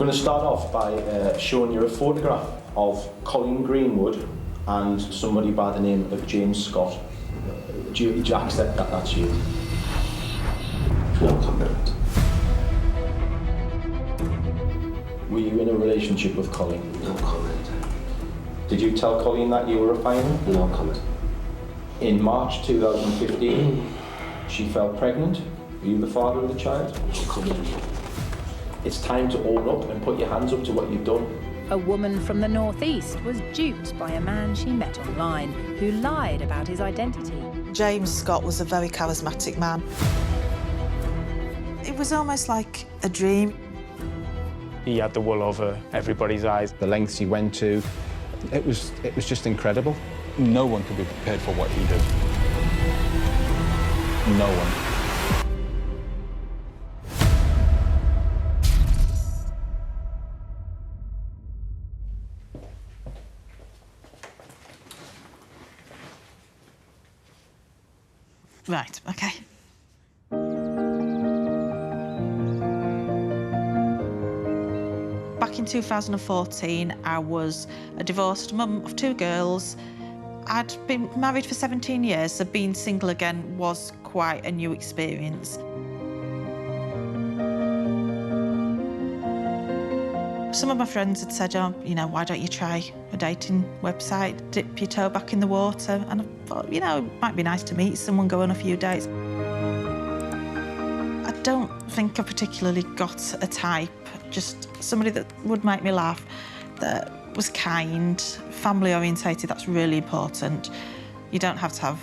going to start off by showing you a photograph of Coleen Greenwood and somebody by the name of James Scott. Do you accept that that's you? No comment. Were you in a relationship with Coleen? No comment. Did you tell Coleen that you were a fireman? No comment. In March 2015, she fell pregnant. Were you the father of the child? No comment. It's time to own up and put your hands up to what you've done. A woman from the northeast was duped by a man she met online who lied about his identity. James Scott was a very charismatic man. It was almost like a dream. He had the wool over everybody's eyes. The lengths he went to, it was just incredible. No one could be prepared for what he did. No one. Right, okay. Back in 2014, I was a divorced mum of 2 girls. I'd been married for 17 years, so being single again was quite a new experience. Some of my friends had said, oh, you know, why don't you try a dating website, dip your toe back in the water? And I thought, you know, it might be nice to meet someone, go on a few dates. I don't think I particularly got a type, just somebody that would make me laugh, that was kind, family-orientated, that's really important. You don't have to have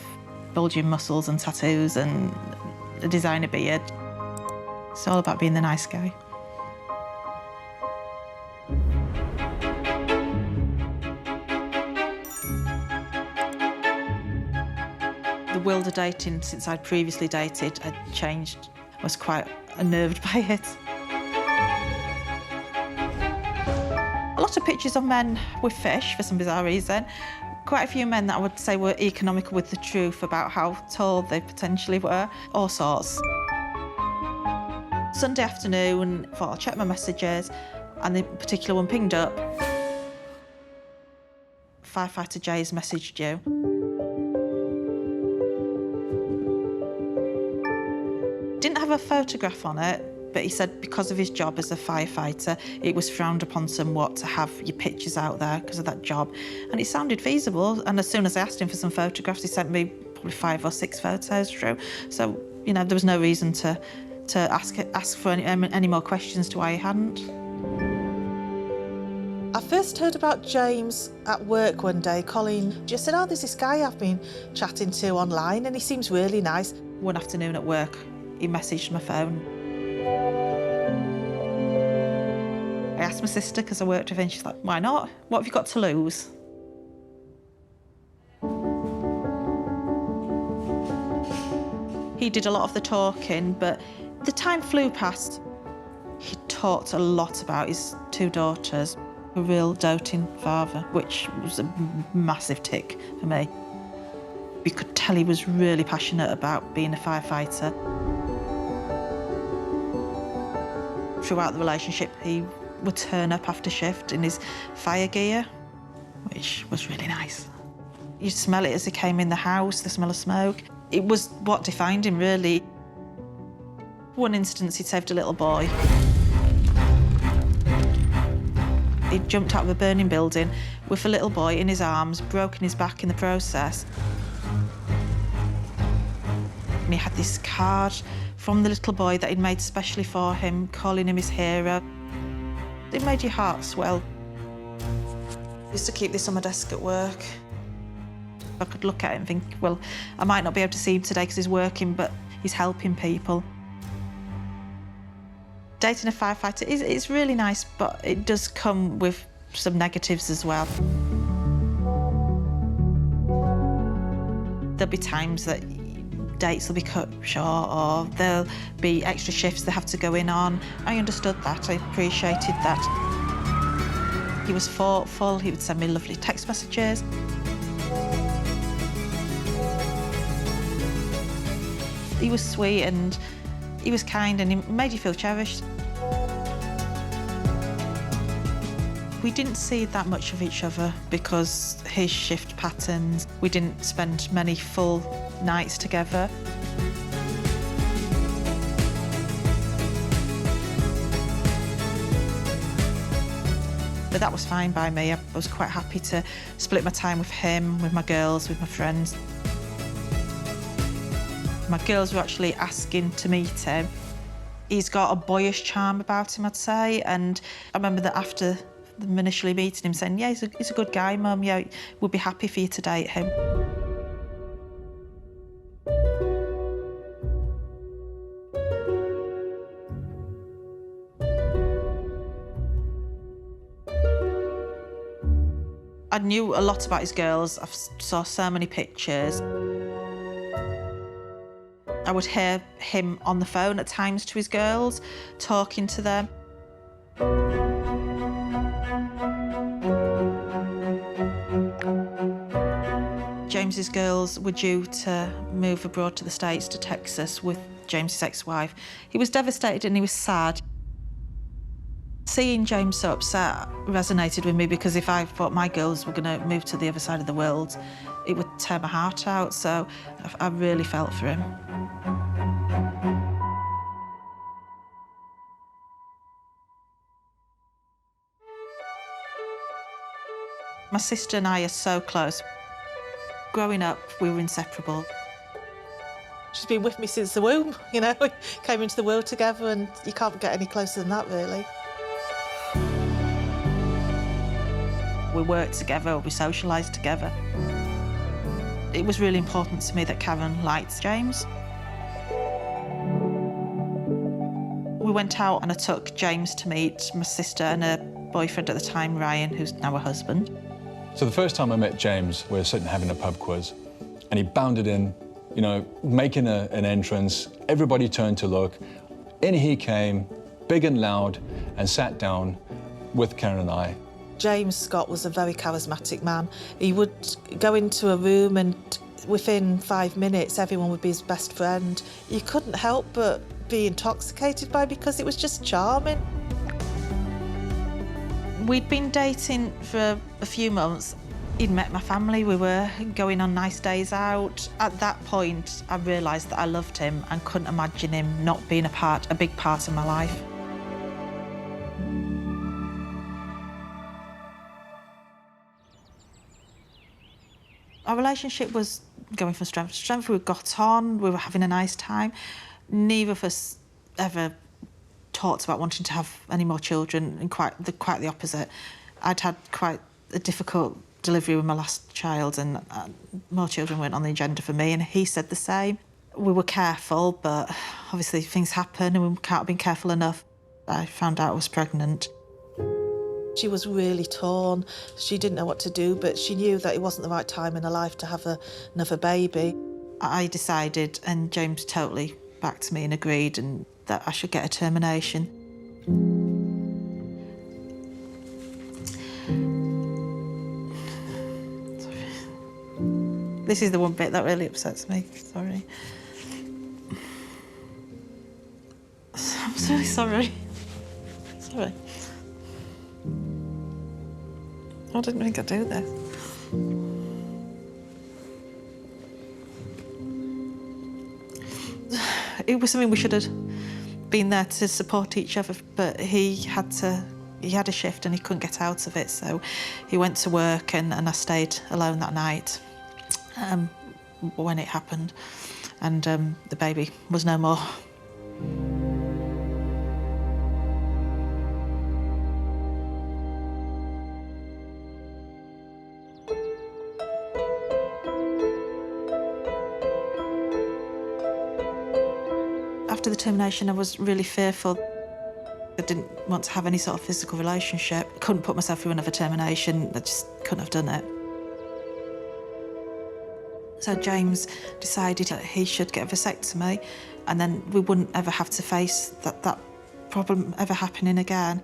bulging muscles and tattoos and a designer beard. It's all about being the nice guy. The world of dating, since I'd previously dated, had changed. I was quite unnerved by it. A lot of pictures of men with fish, for some bizarre reason. Quite a few men that I would say were economical with the truth about how tall they potentially were, all sorts. Sunday afternoon, I thought I'll check my messages, and the particular one pinged up. Firefighter Jay's messaged you. Didn't have a photograph on it, but he said because of his job as a firefighter, it was frowned upon somewhat to have your pictures out there because of that job. And it sounded feasible, and as soon as I asked him for some photographs, he sent me probably 5 or 6 photos through. So, you know, there was no reason to ask for any more questions to why he hadn't. I first heard about James at work one day. Coleen just said, oh, there's this guy I've been chatting to online and he seems really nice. One afternoon at work, he messaged my phone. I asked my sister, because I worked with her, and she's like, why not? What have you got to lose? He did a lot of the talking, but the time flew past. He talked a lot about his 2 daughters, a real doting father, which was a massive tick for me. You could tell he was really passionate about being a firefighter. Throughout the relationship, he would turn up after shift in his fire gear, which was really nice. You'd smell it as he came in the house, the smell of smoke. It was what defined him, really. One instance, he'd saved a little boy. He'd jumped out of a burning building with a little boy in his arms, broken his back in the process. And he had this card from the little boy that he'd made specially for him, calling him his hero. It made your heart swell. I used to keep this on my desk at work. I could look at it and think, well, I might not be able to see him today because he's working, but he's helping people. Dating a firefighter is really nice, but it does come with some negatives as well. There'll be times that dates will be cut short, or there'll be extra shifts they have to go in on. I understood that, I appreciated that. He was thoughtful, he would send me lovely text messages. He was sweet and he was kind and he made you feel cherished. We didn't see that much of each other because his shift patterns. We didn't spend many full nights together. But that was fine by me. I was quite happy to split my time with him, with my girls, with my friends. My girls were actually asking to meet him. He's got a boyish charm about him, I'd say, and I remember that after them initially meeting him saying, yeah, he's a good guy, Mum, yeah, we'd be happy for you to date him. I knew a lot about his girls. I saw so many pictures. I would hear him on the phone at times to his girls, talking to them. James's girls were due to move abroad to the States, to Texas, with James's ex-wife. He was devastated and he was sad. Seeing James so upset resonated with me because if I thought my girls were going to move to the other side of the world, it would tear my heart out, so I really felt for him. My sister and I are so close. Growing up, we were inseparable. She's been with me since the womb, you know. We came into the world together and you can't get any closer than that, really. We worked together, we socialised together. It was really important to me that Karen liked James. We went out and I took James to meet my sister and her boyfriend at the time, Ryan, who's now her husband. So the first time I met James, we were sitting having a pub quiz, and he bounded in, you know, making an entrance. Everybody turned to look. In he came, big and loud, and sat down with Karen and I. James Scott was a very charismatic man. He would go into a room and within 5 minutes, everyone would be his best friend. You couldn't help but be intoxicated by him because it was just charming. We'd been dating for a few months. He'd met my family, we were going on nice days out. At that point, I realised that I loved him and couldn't imagine him not being a big part of my life. Our relationship was going from strength to strength. We got on, we were having a nice time. Neither of us ever talked about wanting to have any more children, and quite the opposite. I'd had quite a difficult delivery with my last child, and more children weren't on the agenda for me, and he said the same. We were careful, but obviously things happen and we can't have been careful enough. I found out I was pregnant. She was really torn. She didn't know what to do, but she knew that it wasn't the right time in her life to have another baby. I decided, and James totally backed me and agreed, and that I should get a termination. Sorry. This is the one bit that really upsets me, sorry. I'm really sorry. Sorry. I didn't think I'd do this. It was something we should have been there to support each other, but he had a shift and he couldn't get out of it, so he went to work and I stayed alone that night when it happened, and the baby was no more. After the termination, I was really fearful. I didn't want to have any sort of physical relationship. I couldn't put myself through another termination. I just couldn't have done it. So James decided that he should get a vasectomy, and then we wouldn't ever have to face that problem ever happening again.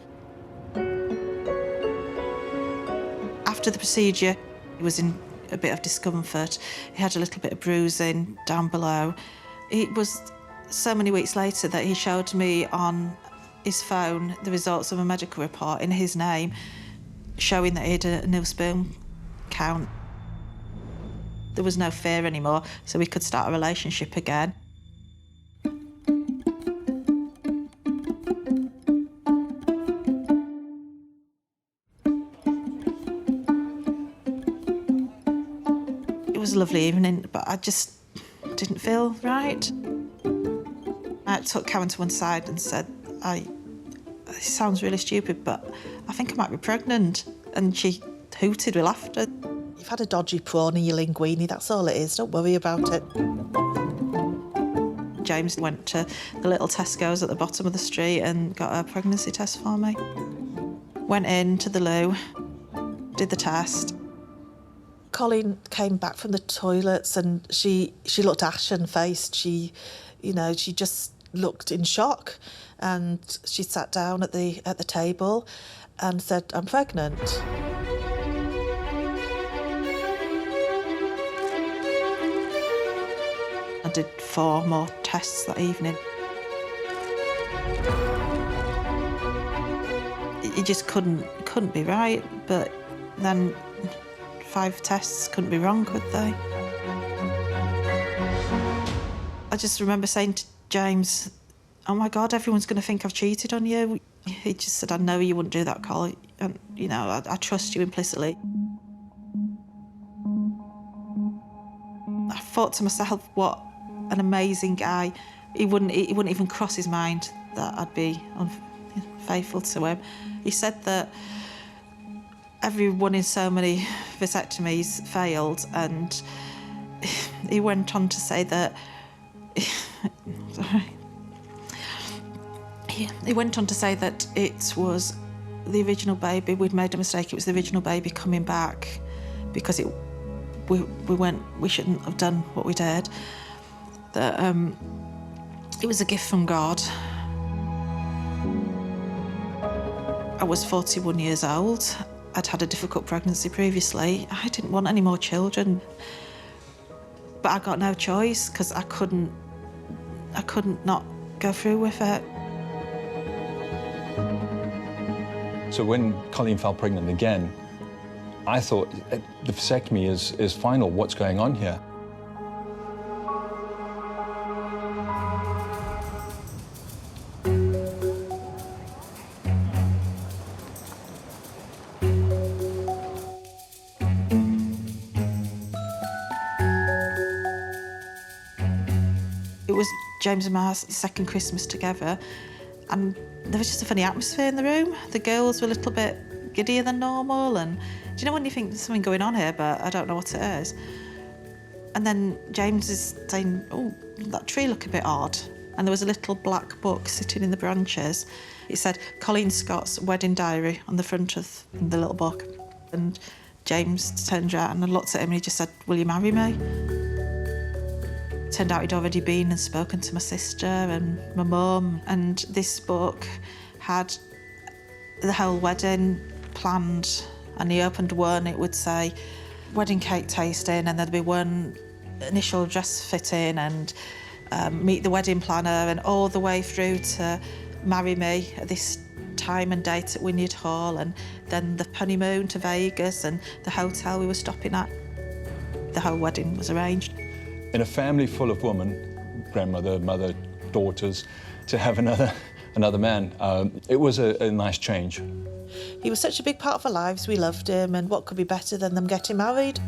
After the procedure, he was in a bit of discomfort. He had a little bit of bruising down below. It was so many weeks later that he showed me on his phone the results of a medical report in his name. showing that he had a nil sperm count. There was no fear anymore, so we could start a relationship again. It was a lovely evening, but I just didn't feel right. I took Karen to one side and said, it sounds really stupid, but I think I might be pregnant. And she hooted with laughter. You've had a dodgy prawn in your linguine, that's all it is, don't worry about it. James went to the little Tesco's at the bottom of the street and got a pregnancy test for me. Went into the loo, did the test. Coleen came back from the toilets and she looked ashen-faced. She just looked in shock, and she sat down at the table and said, "I'm pregnant." I did 4 more tests that evening. It just couldn't be right, but then 5 tests couldn't be wrong, could they? I just remember saying to James, "Oh my God, everyone's going to think I've cheated on you." He just said, "I know you wouldn't do that, Coleen, and I trust you implicitly." I thought to myself, what an amazing guy. He wouldn't even cross his mind that I'd be unfaithful to him. He said that everyone in so many vasectomies failed, and he went on to say that he went on to say that it was the original baby. We'd made a mistake. It was the original baby coming back because we shouldn't have done what we did. That it was a gift from God. I was 41 years old. I'd had a difficult pregnancy previously. I didn't want any more children, but I got no choice because I couldn't not go through with it. So when Coleen fell pregnant again, I thought, the vasectomy is final. What's going on here? It was James and my second Christmas together, and there was just a funny atmosphere in the room. The girls were a little bit giddier than normal, and do you know when you think there's something going on here, but I don't know what it is? And then James is saying, "Oh, that tree looked a bit odd." And there was a little black book sitting in the branches. It said Coleen Scott's wedding diary on the front of the little book. And James turned around and looked at him and he just said, "Will you marry me?" Turned out he'd already been and spoken to my sister and my mum, and this book had the whole wedding planned, and he opened one, it would say wedding cake tasting, and there'd be one initial dress fitting and meet the wedding planner, and all the way through to marry me at this time and date at Wynyard Hall, and then the honeymoon to Vegas and the hotel we were stopping at. The whole wedding was arranged. In a family full of women, grandmother, mother, daughters, to have another man, it was a nice change. He was such a big part of our lives, we loved him, and what could be better than them getting married?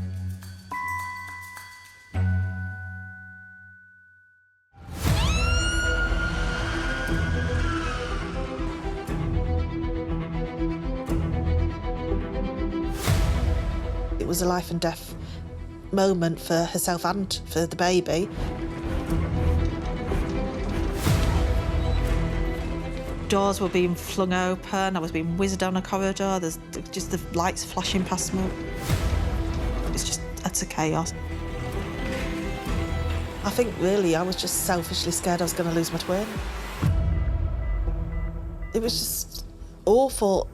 It was a life and death moment for herself and for the baby. Doors were being flung open, I was being whizzed down a corridor, there's just the lights flashing past me. It's just utter chaos. I think really I was just selfishly scared I was going to lose my twin. It was just awful.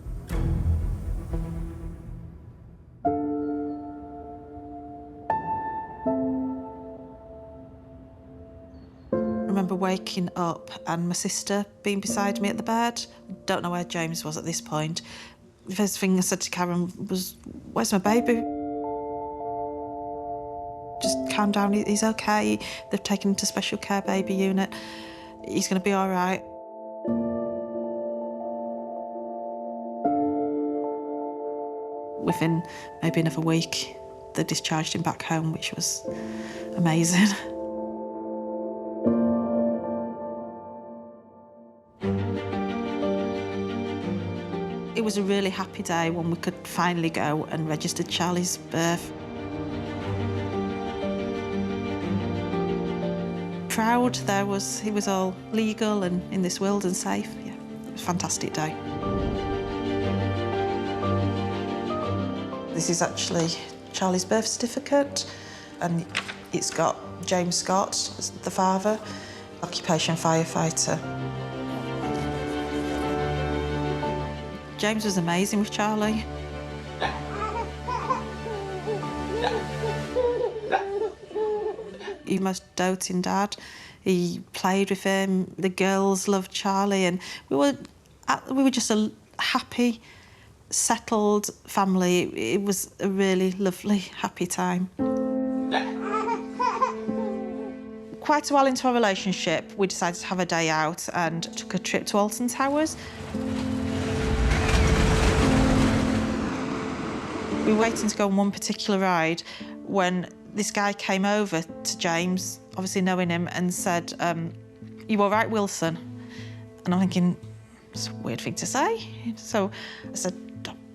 I remember waking up and my sister being beside me at the bed. Don't know where James was at this point. The first thing I said to Karen was, "Where's my baby?" "Just calm down, he's okay. They've taken him to special care baby unit. He's going to be all right." Within maybe another week, they discharged him back home, which was amazing. It was a really happy day when we could finally go and register Charlie's birth. Proud he was all legal and in this world and safe. Yeah, it was a fantastic day. This is actually Charlie's birth certificate, and it's got James Scott as the father, occupation firefighter. James was amazing with Charlie. He was most doting dad. He played with him. The girls loved Charlie, and we were just a happy, settled family. It was a really lovely, happy time. Quite a while into our relationship, we decided to have a day out and took a trip to Alton Towers. We were waiting to go on one particular ride when this guy came over to James, obviously knowing him, and said, "You all right, Wilson?" And I'm thinking, it's a weird thing to say. So I said,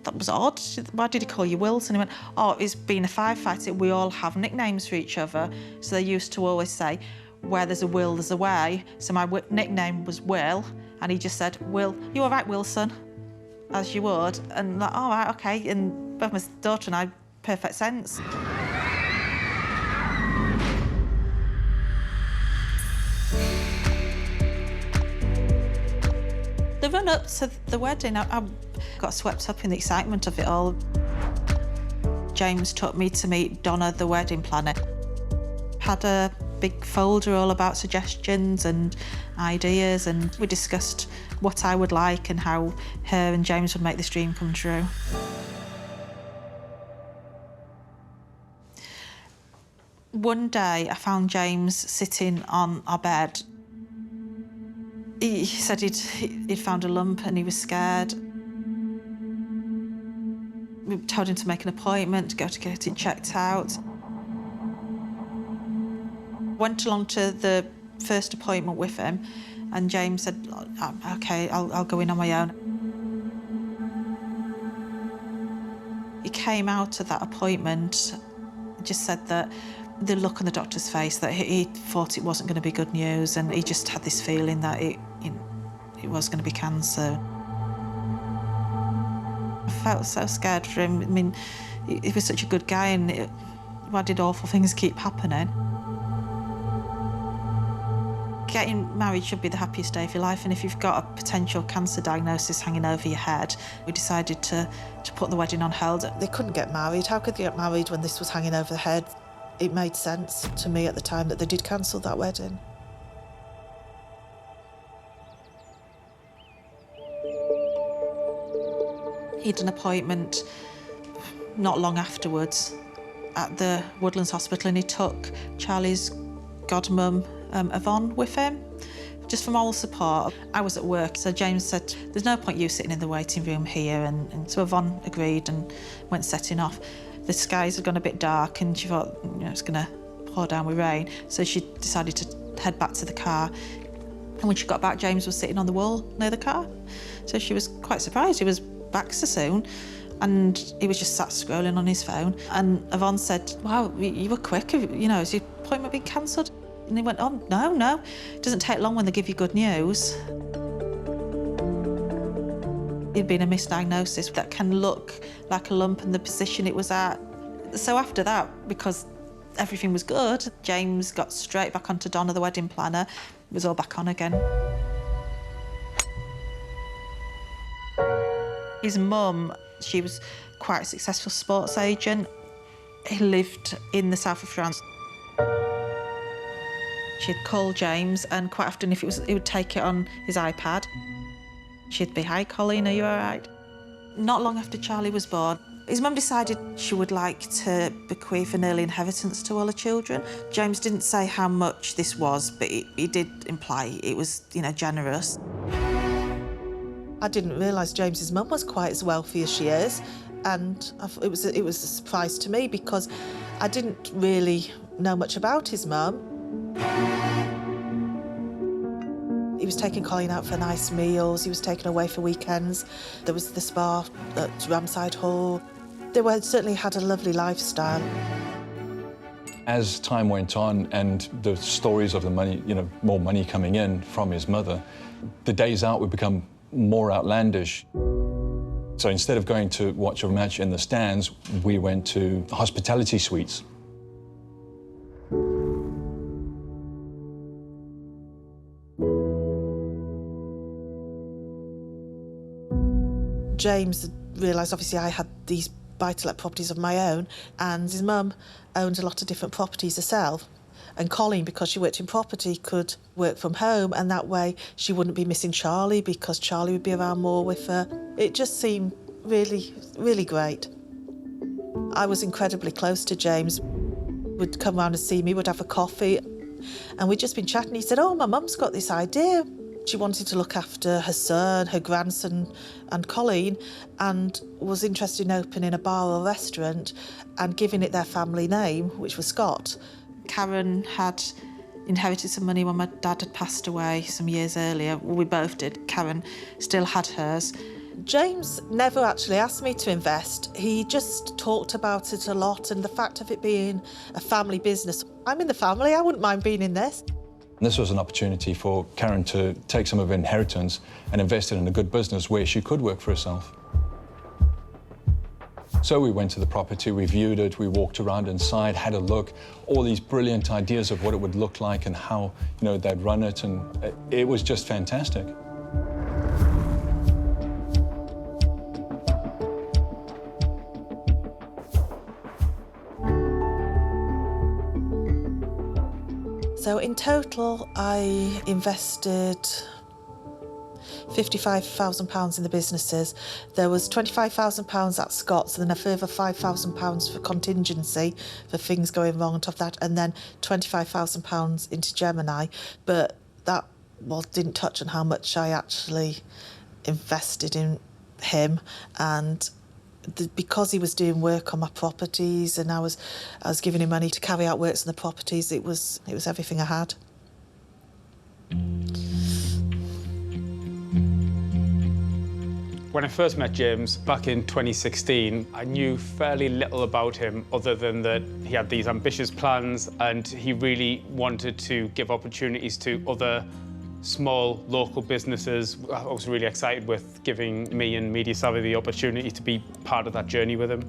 "That was odd. Why did he call you Wilson?" He went, "Oh, he's being a firefighter. We all have nicknames for each other. So they used to always say, where there's a will, there's a way. So my nickname was Will." And he just said, "Will, you all right, Wilson?" As you would. And like, all right, okay. And both my daughter and I, perfect sense. The run up to the wedding, I got swept up in the excitement of it all. James took me to meet Donna, the wedding planner. Had a big folder all about suggestions and ideas, and we discussed what I would like and how her and James would make this dream come true. One day I found James sitting on our bed. He said he'd found a lump and he was scared. We told him to make an appointment, to get it checked out. Went along to the first appointment with him, and James said, "OK, I'll go in on my own." He came out of that appointment, just said that the look on the doctor's face, that he thought it wasn't going to be good news, and he just had this feeling that it was going to be cancer. I felt so scared for him. I mean, he was such a good guy, and why did awful things keep happening? Getting married should be the happiest day of your life, and if you've got a potential cancer diagnosis hanging over your head, we decided to put the wedding on hold. They couldn't get married. How could they get married when this was hanging over their head? It made sense to me at the time that they did cancel that wedding. He had an appointment not long afterwards at the Woodlands Hospital, and he took Charlie's godmum, Yvonne, with him, just for moral support. I was at work, so James said, "There's no point you sitting in the waiting room here," and so Yvonne agreed and went setting off. The skies had gone a bit dark, and she thought, it's going to pour down with rain, so she decided to head back to the car. And when she got back, James was sitting on the wall near the car, so she was quite surprised he was back so soon, and he was just sat scrolling on his phone. And Yvonne said, "Wow, you were quick, has your appointment been cancelled?" And he went, "Oh, no, it doesn't take long when they give you good news." It'd been a misdiagnosis that can look like a lump in the position it was at. So after that, because everything was good, James got straight back onto Donna, the wedding planner. It was all back on again. His mum, she was quite a successful sports agent. He lived in the south of France. She'd call James, and quite often he would take it on his iPad. She'd be, "Hi, Coleen, are you all right?" Not long after Charlie was born, his mum decided she would like to bequeath an early inheritance to all her children. James didn't say how much this was, but he did imply it was, generous. I didn't realise James's mum was quite as wealthy as she is, and it was a surprise to me because I didn't really know much about his mum. He was taking Coleen out for nice meals, he was taken away for weekends. There was the spa at Ramside Hall. They certainly had a lovely lifestyle. As time went on and the stories of the money, more money coming in from his mother, the days out would become more outlandish. So instead of going to watch a match in the stands, we went to hospitality suites. James realised, obviously, I had these buy-to-let properties of my own, and his mum owned a lot of different properties herself. And Coleen, because she worked in property, could work from home, and that way she wouldn't be missing Charlie because Charlie would be around more with her. It just seemed really, really great. I was incredibly close to James. Would come round and see me, would have a coffee, and we'd just been chatting. He said, "Oh, my mum's got this idea." She wanted to look after her son, her grandson and Coleen, and was interested in opening a bar or restaurant and giving it their family name, which was Scott. Karen had inherited some money when my dad had passed away some years earlier. Well, we both did. Karen still had hers. James never actually asked me to invest. He just talked about it a lot, and the fact of it being a family business. I'm in the family, I wouldn't mind being in this. This was an opportunity for Karen to take some of her inheritance and invest it in a good business where she could work for herself. So we went to the property, we viewed it, we walked around inside, had a look, all these brilliant ideas of what it would look like and how, they'd run it, and it was just fantastic. So in total, I invested £55,000 in the businesses. There was £25,000 at Scott's, and then a further £5,000 for contingency for things going wrong on top of that, and then £25,000 into Gemini. But that didn't touch on how much I actually invested in him, and because he was doing work on my properties and I was giving him money to carry out works on the properties, it was everything I had. When I first met James back in 2016, I knew fairly little about him other than that he had these ambitious plans and he really wanted to give opportunities to other small local businesses. I was really excited with giving me and Media Savvy the opportunity to be part of that journey with him.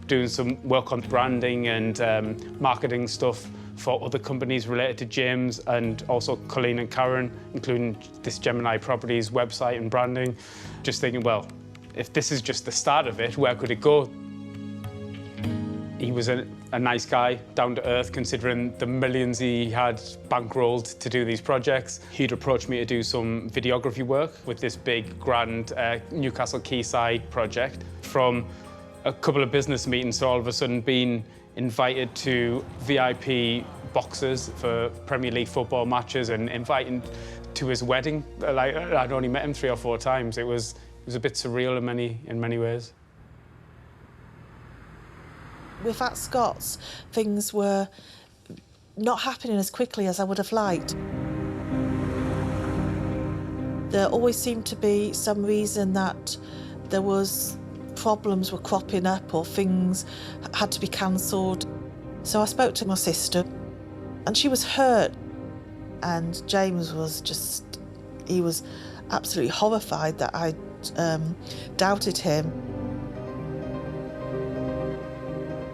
Doing some work on branding and marketing stuff for other companies related to James, and also Coleen and Karen, including this Gemini Properties website and branding. Just thinking, well, if this is just the start of it, where could it go? He was a nice guy, down to earth, considering the millions he had bankrolled to do these projects. He'd approached me to do some videography work with this big, grand Newcastle Quayside project. From a couple of business meetings to all of a sudden being invited to VIP boxes for Premier League football matches and invited to his wedding. Like, I'd only met him 3 or 4 times. It was a bit surreal in many ways. With at Scott's, things were not happening as quickly as I would have liked. There always seemed to be some reason that there was problems were cropping up or things had to be cancelled. So I spoke to my sister and she was hurt, and James was he was absolutely horrified that I doubted him.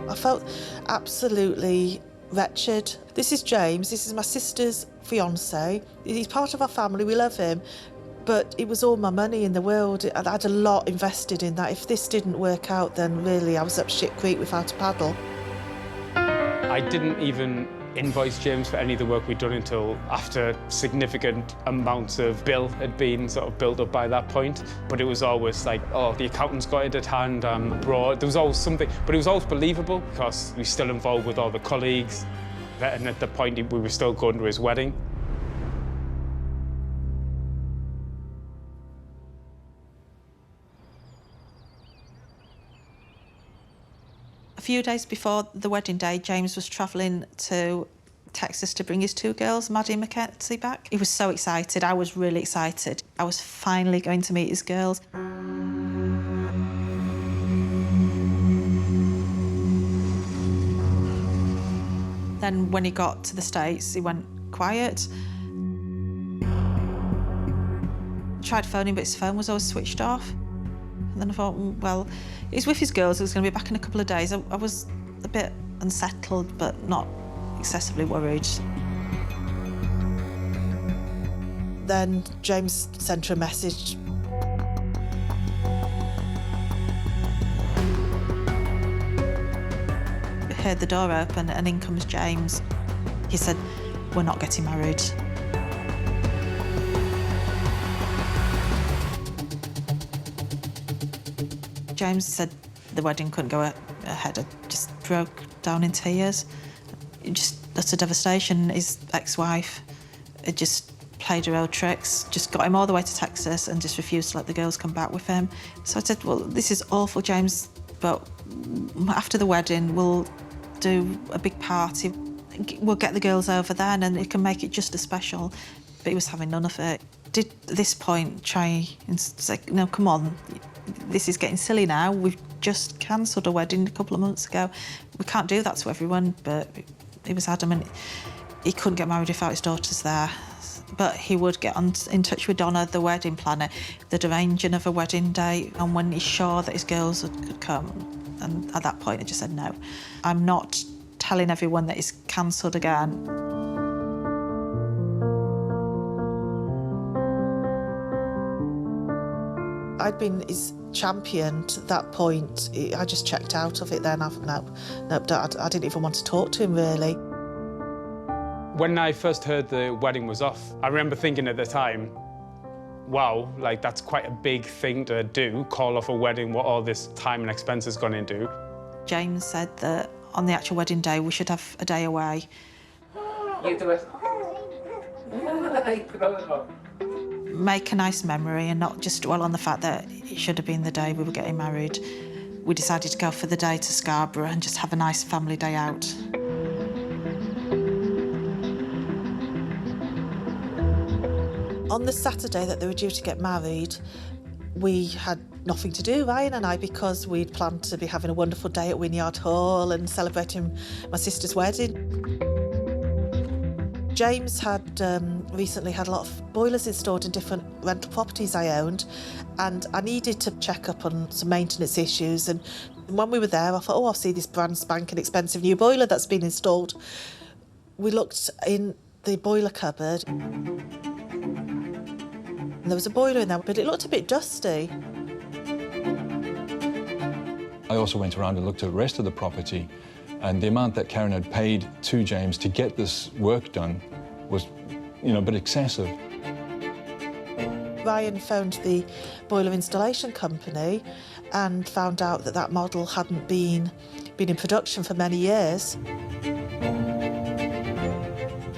I felt absolutely wretched. This is James, this is my sister's fiancé. He's part of our family, we love him, but it was all my money in the world. I had a lot invested in that. If this didn't work out, then really I was up shit creek without a paddle. I didn't even invoice James for any of the work we'd done until after significant amounts of bill had been sort of built up by that point. But it was always like, oh, the accountant's got it at hand, I'm abroad. There was always something, but it was always believable because we were still involved with all the colleagues. And at the point, we were still going to his wedding. A few days before the wedding day, James was travelling to Texas to bring his 2 girls, Maddie and Mackenzie, back. He was so excited. I was really excited. I was finally going to meet his girls. Then when he got to the States, he went quiet. Tried phoning, but his phone was always switched off. And then I thought, well, he's with his girls, he was going to be back in a couple of days. I was a bit unsettled, but not excessively worried. Then James sent her a message. I heard the door open and in comes James. He said, we're not getting married. James said the wedding couldn't go ahead. I just broke down in tears. Just utter devastation. His ex-wife had just played her old tricks, just got him all the way to Texas and just refused to let the girls come back with him. So I said, well, this is awful, James, but after the wedding, we'll do a big party. We'll get the girls over then and it can make it just as special. But he was having none of it. Did at this point try and say, no, come on, this is getting silly now. We've just cancelled a wedding a couple of months ago. We can't do that to everyone, but he was adamant he couldn't get married without his daughters there. But he would get in touch with Donna, the wedding planner, the arranging of a wedding date, and when he's sure that his girls could come. And at that point, I just said, no, I'm not telling everyone that it's cancelled again. I'd been his champion to that point. I just checked out of it then. I didn't even want to talk to him, really. When I first heard the wedding was off, I remember thinking at the time, wow, like that's quite a big thing to do, call off a wedding, what all this time and expense has gone into. James said that on the actual wedding day, we should have a day away. You do it. Make a nice memory and not just dwell on the fact that it should have been the day we were getting married. We decided to go for the day to Scarborough and just have a nice family day out. On the Saturday that they were due to get married, we had nothing to do, Ryan and I, because we'd planned to be having a wonderful day at Wynyard Hall and celebrating my sister's wedding. James had recently had a lot of boilers installed in different rental properties I owned, and I needed to check up on some maintenance issues. And when we were there, I thought, oh, I'll see this brand spanking expensive new boiler that's been installed. We looked in the boiler cupboard, and there was a boiler in there, but it looked a bit dusty. I also went around and looked at the rest of the property, and the amount that Karen had paid to James to get this work done was, a bit excessive. Ryan phoned the boiler installation company and found out that that model hadn't been in production for many years.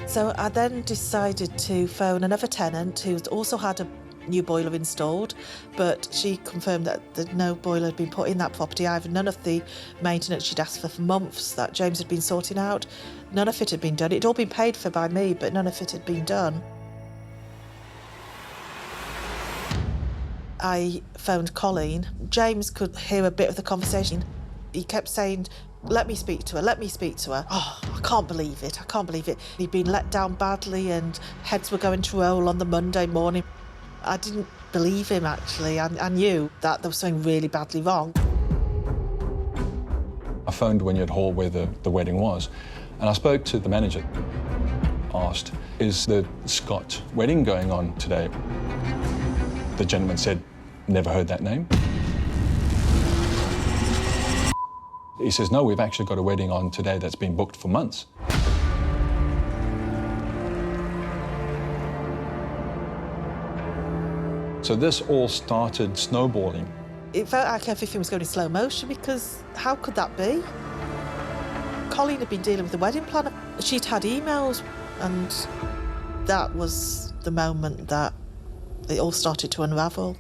So I then decided to phone another tenant who also had a new boiler installed, but she confirmed that no boiler had been put in that property either. None of the maintenance she'd asked for months that James had been sorting out, none of it had been done. It'd all been paid for by me, but none of it had been done. I phoned Coleen. James could hear a bit of the conversation. He kept saying, let me speak to her, let me speak to her. Oh, I can't believe it, I can't believe it. He'd been let down badly and heads were going to roll on the Monday morning. I didn't believe him, actually. I knew that there was something really badly wrong. I phoned Wynyard Hall where the wedding was, and I spoke to the manager. Asked, is the Scott wedding going on today? The gentleman said, never heard that name. He says, no, we've actually got a wedding on today that's been booked for months. So this all started snowballing. It felt like everything was going in slow motion because how could that be? Coleen had been dealing with the wedding planner. She'd had emails, and that was the moment that it all started to unravel.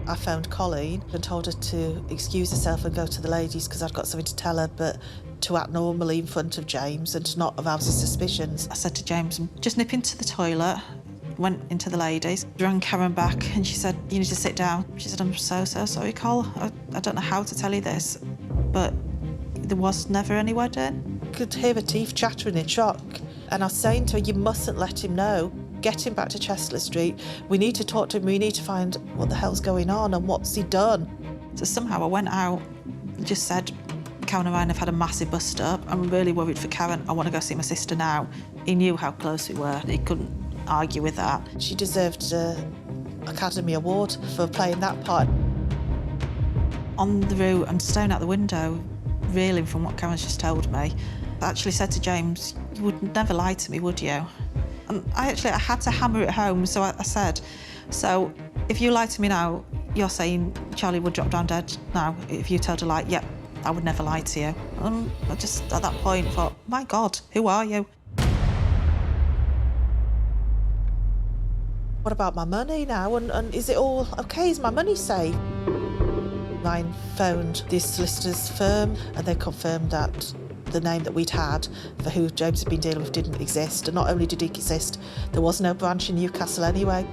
I phoned Coleen and told her to excuse herself and go to the ladies because I'd got something to tell her, but to act normally in front of James and to not arouse his suspicions. I said to James, just nip into the toilet. Went into the ladies, rang Karen back, and she said, you need to sit down. She said, I'm so sorry, Col. I don't know how to tell you this, but there was never any wedding. I could hear her teeth chattering in shock. And I was saying to her, you mustn't let him know. Get him back to Chestler Street. We need to talk to him. We need to find what the hell's going on and what's he done. So somehow I went out and just said, Karen and I have had a massive bust-up. I'm really worried for Karen. I want to go see my sister now. He knew how close we were. He couldn't argue with that. She deserved an Academy Award for playing that part. On the route, I'm staring out the window, reeling from what Karen's just told me. I actually said to James, you would never lie to me, would you? And I had to hammer it home, so I said, so if you lie to me now, you're saying Charlie would drop down dead now. If you told a lie, yep, I would never lie to you. And I just, at that point, thought, my God, who are you? What about my money now? And is it all okay? Is my money safe? Ryan phoned the solicitor's firm and they confirmed that the name that we'd had for who James had been dealing with didn't exist. And not only did he exist, there was no branch in Newcastle anyway.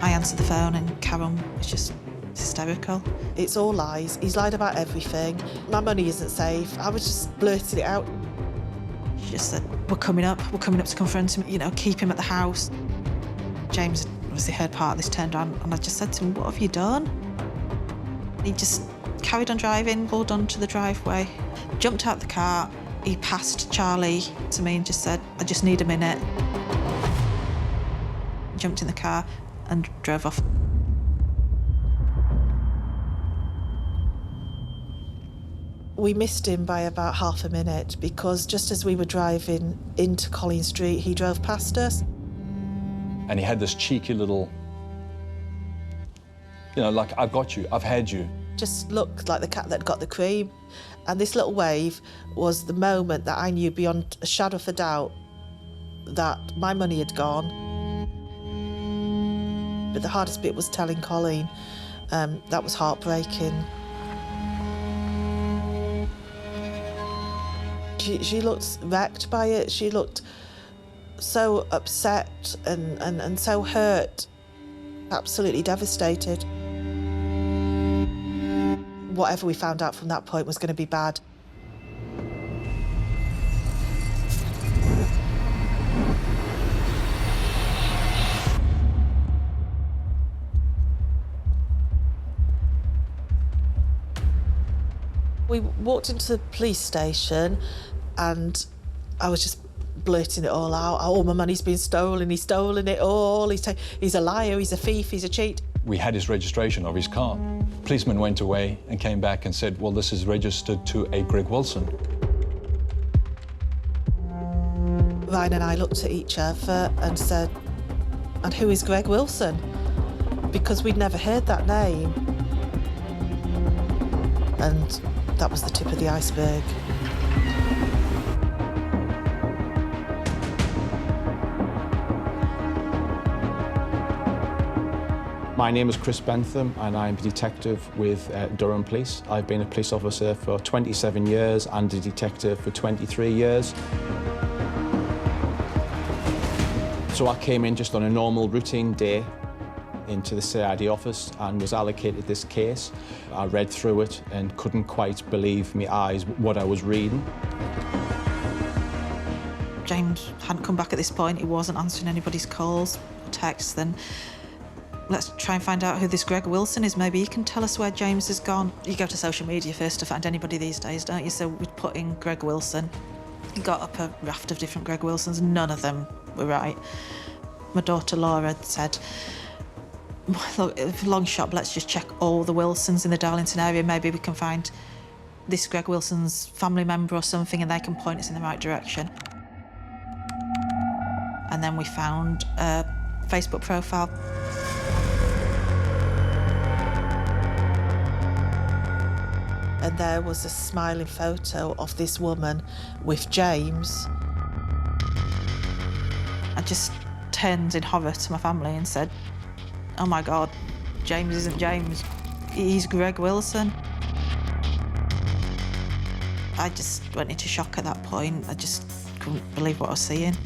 I answered the phone and Karen was just hysterical. It's all lies. He's lied about everything. My money isn't safe. I was just blurting it out. She just said, we're coming up to confront him, you know, keep him at the house. James obviously heard part of this, turned around, and I just said to him, what have you done? He just carried on driving, pulled onto the driveway, jumped out the car. He passed Charlie to me and just said, I just need a minute. Jumped in the car and drove off. We missed him by about half a minute because just as we were driving into Coleen Street, he drove past us. And he had this cheeky little, you know, like, I've got you, I've had you. Just looked like the cat that got the cream. And this little wave was the moment that I knew beyond a shadow of a doubt that my money had gone. But the hardest bit was telling Coleen. That was heartbreaking. She looked wrecked by it. She looked so upset and so hurt, absolutely devastated. Whatever we found out from that point was going to be bad. We walked into the police station and I was just blurting it all out. All my money's been stolen, he's stolen it all, he's a liar, he's a thief, he's a cheat. We had his registration of his car. Policeman went away and came back and said, well, this is registered to a Greg Wilson. Ryan and I looked at each other and said, and who is Greg Wilson? Because we'd never heard that name. And that was the tip of the iceberg. My name is Chris Bentham and I'm a detective with Durham Police. I've been a police officer for 27 years and a detective for 23 years. So I came in just on a normal routine day into the CID office and was allocated this case. I read through it and couldn't quite believe my eyes what I was reading. James hadn't come back at this point. He wasn't answering anybody's calls, texts. Then let's try and find out who this Greg Wilson is. Maybe he can tell us where James has gone. You go to social media first to find anybody these days, don't you? So we put in Greg Wilson. He got up a raft of different Greg Wilsons. None of them were right. My daughter Laura said, look, long shot, let's just check all the Wilsons in the Darlington area. Maybe we can find this Greg Wilson's family member or something and they can point us in the right direction. And then we found a Facebook profile. And there was a smiling photo of this woman with James. I just turned in horror to my family and said, "Oh my God, James isn't James. He's Greg Wilson." I just went into shock at that point. I just couldn't believe what I was seeing.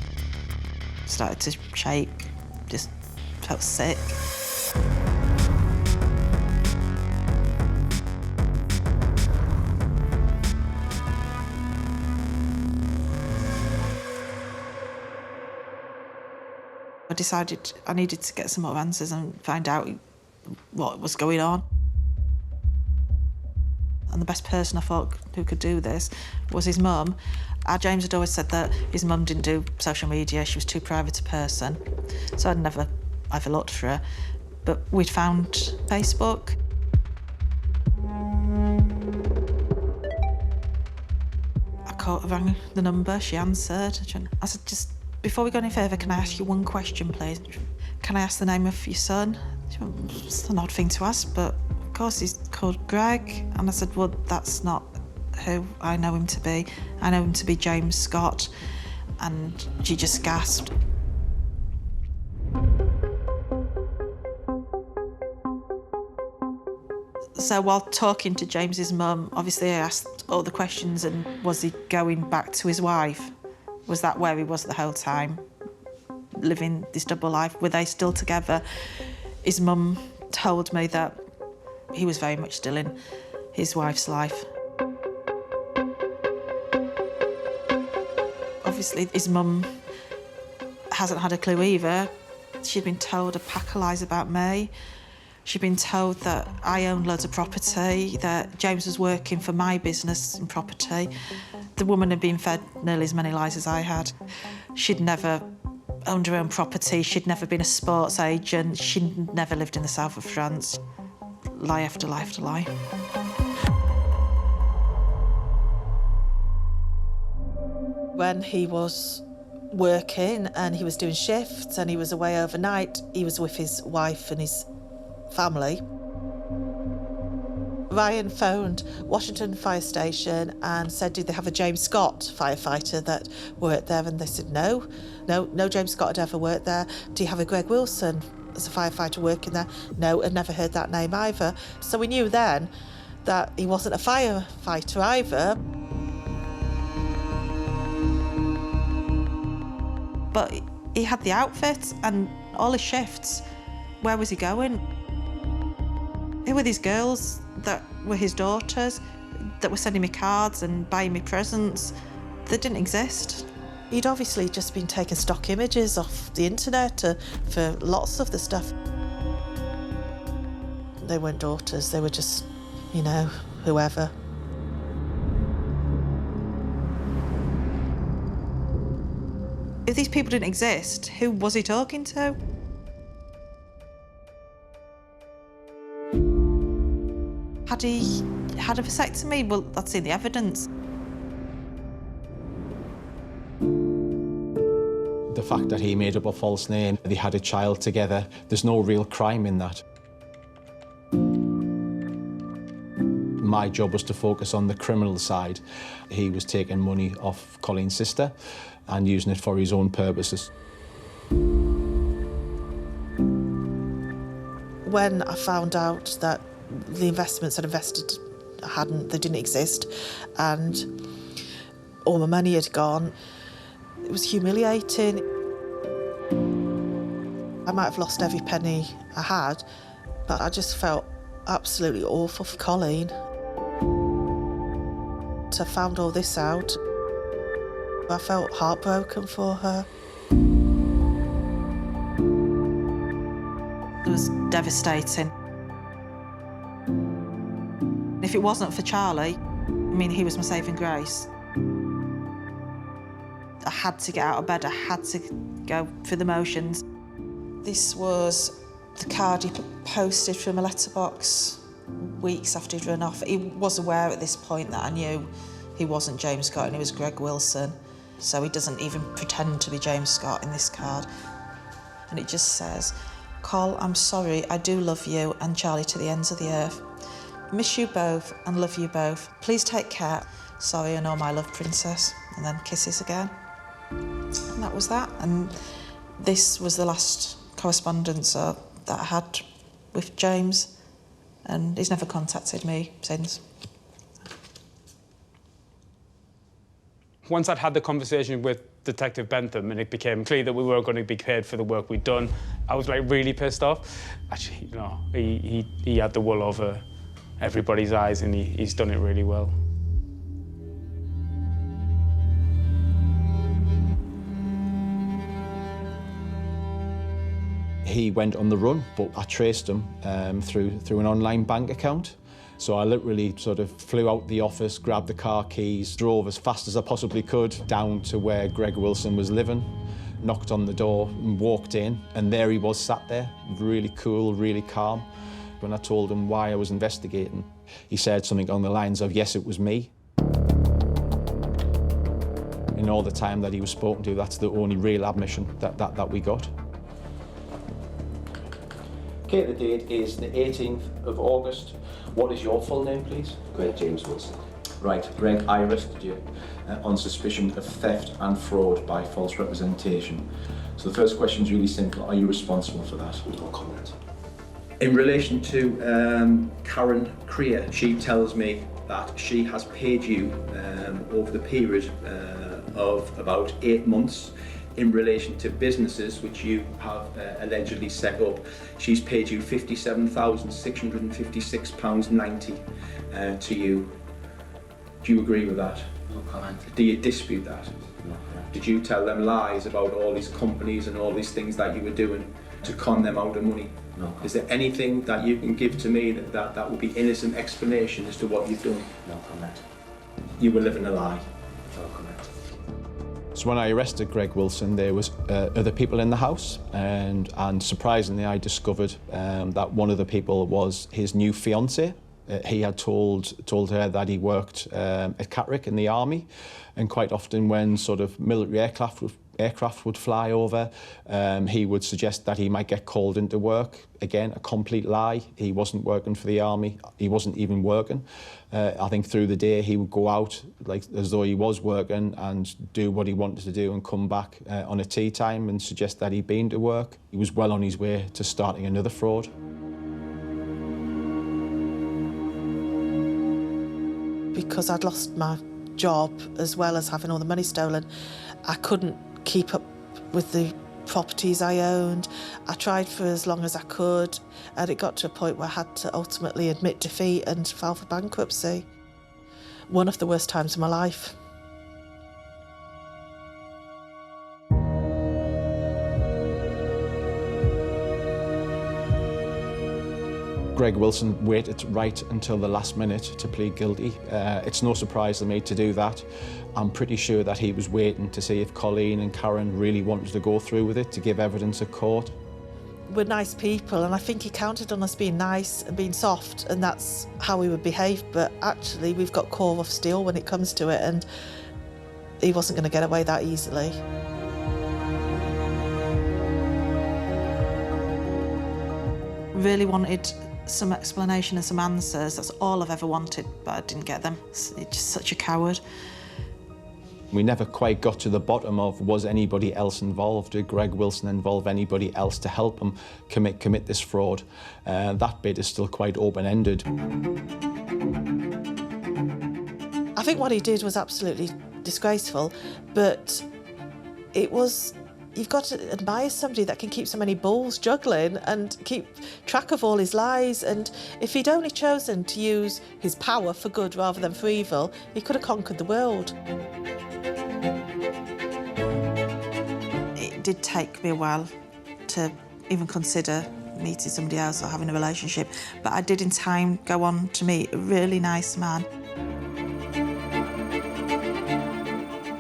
Started to shake, just felt sick. I decided I needed to get some more answers and find out what was going on. And the best person I thought who could do this was his mum. James had always said that his mum didn't do social media, she was too private a person. So I'd never ever looked for her. But we'd found Facebook. I rang the number, she answered. I said, "Just before we go any further, can I ask you one question, please? Can I ask the name of your son?" She went, "It's an odd thing to ask, but of course he's called Greg." And I said, "Well, that's not who I know him to be. I know him to be James Scott." And she just gasped. So while talking to James's mum, obviously I asked all the questions, and was he going back to his wife? Was that where he was the whole time, living this double life? Were they still together? His mum told me that he was very much still in his wife's life. Obviously, his mum hasn't had a clue either. She'd been told a pack of lies about me. She'd been told that I owned loads of property, that James was working for my business in property. The woman had been fed nearly as many lies as I had. She'd never owned her own property, she'd never been a sports agent, she'd never lived in the south of France. Lie after lie after lie. When he was working and he was doing shifts and he was away overnight, he was with his wife and his family. Ryan phoned Washington Fire Station and said, did they have a James Scott firefighter that worked there? And they said, no James Scott had ever worked there. Do you have a Greg Wilson as a firefighter working there? No, I'd never heard that name either. So we knew then that he wasn't a firefighter either. But he had the outfit and all his shifts. Where was he going? Who were these girls that were his daughters, that were sending me cards and buying me presents? They didn't exist. He'd obviously just been taking stock images off the internet for lots of the stuff. They weren't daughters, they were just, whoever. If these people didn't exist, who was he talking to? Had he had a vasectomy? Well, I'd seen the evidence. The fact that he made up a false name, they had a child together, there's no real crime in that. My job was to focus on the criminal side. He was taking money off Coleen's sister and using it for his own purposes. When I found out that the investments I'd invested they didn't exist, and all my money had gone, it was humiliating. I might have lost every penny I had, but I just felt absolutely awful for Coleen. So I found all this out. I felt heartbroken for her. It was devastating. If it wasn't for Charlie, he was my saving grace. I had to get out of bed, I had to go through the motions. This was the card he posted from a letterbox weeks after he'd run off. He was aware at this point that I knew he wasn't James Scott and he was Greg Wilson. so he doesn't even pretend to be James Scott in this card. And it just says, "Col, I'm sorry, I do love you, and Charlie to the ends of the earth. Miss you both and love you both. Please take care. Sorry, I know my love, Princess." And then kisses again. And that was that. And this was the last correspondence that I had with James, and he's never contacted me since. Once I'd had the conversation with Detective Bentham and it became clear that we weren't going to be paid for the work we'd done, I was like really pissed off. Actually, no, he had the wool over everybody's eyes, and he's done it really well. He went on the run, but I traced him through an online bank account. So I literally sort of flew out the office, grabbed the car keys, drove as fast as I possibly could down to where Greg Wilson was living, knocked on the door and walked in, and there he was sat there, really cool, really calm. When I told him why I was investigating, he said something along the lines of, "Yes, it was me." In all the time that he was spoken to, that's the only real admission that we got. Okay, the date is the 18th of August. What is your full name, please? Greg James Wilson. Right, Greg, I arrested you on suspicion of theft and fraud by false representation. So the first question is really simple. Are you responsible for that? No comment. In relation to Karen Creer, she tells me that she has paid you over the period of about 8 months in relation to businesses which you have allegedly set up. She's paid you £57,656.90 to you. Do you agree with that? No comment. Do you dispute that? No comment. Did you tell them lies about all these companies and all these things that you were doing to con them out of money? No comment. Is there anything that you can give to me that would be innocent explanation as to what you've done? No comment. You were living a lie. No comment. So when I arrested Greg Wilson, there was other people in the house, and surprisingly I discovered that one of the people was his new fiancée. He had told her that he worked at Catterick in the army, and quite often when sort of military aircraft would fly over, he would suggest that he might get called into work. Again, a complete lie. He wasn't working for the army. He wasn't even working. I think through the day he would go out like as though he was working and do what he wanted to do and come back on a tea time and suggest that he'd been to work. He was well on his way to starting another fraud. Because I'd lost my job as well as having all the money stolen, I couldn't keep up with the properties I owned. I tried for as long as I could, and it got to a point where I had to ultimately admit defeat and file for bankruptcy. One of the worst times of my life. Greg Wilson waited right until the last minute to plead guilty. It's no surprise to me to do that. I'm pretty sure that he was waiting to see if Coleen and Karen really wanted to go through with it, to give evidence at court. We're nice people, and I think he counted on us being nice and being soft, and that's how we would behave, but actually we've got core of steel when it comes to it, and he wasn't going to get away that easily. Really wanted some explanation and some answers. That's all I've ever wanted, but I didn't get them. It's just such a coward. We never quite got to the bottom of, was anybody else involved? Did Greg Wilson involve anybody else to help him commit this fraud? That bit is still quite open-ended. I think what he did was absolutely disgraceful, but it was... You've got to admire somebody that can keep so many balls juggling and keep track of all his lies. And if he'd only chosen to use his power for good rather than for evil, he could have conquered the world. It did take me a while to even consider meeting somebody else or having a relationship, but I did in time go on to meet a really nice man.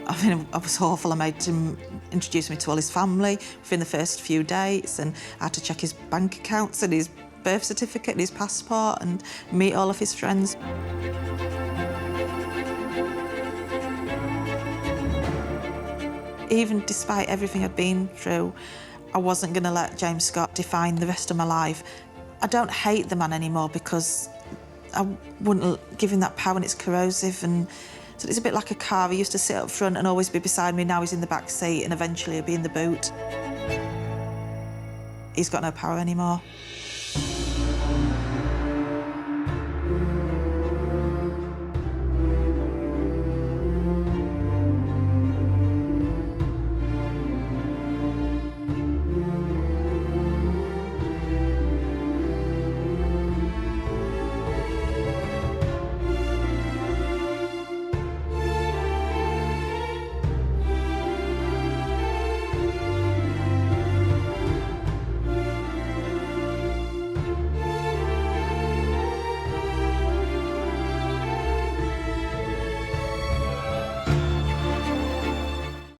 I mean, I was awful. I made him introduce me to all his family within the first few dates, and I had to check his bank accounts and his birth certificate and his passport and meet all of his friends. Even despite everything I'd been through, I wasn't going to let James Scott define the rest of my life. I don't hate the man anymore because I wouldn't give him that power, and it's corrosive. And so it's a bit like a car. He used to sit up front and always be beside me. Now he's in the back seat and eventually he'll be in the boot. He's got no power anymore.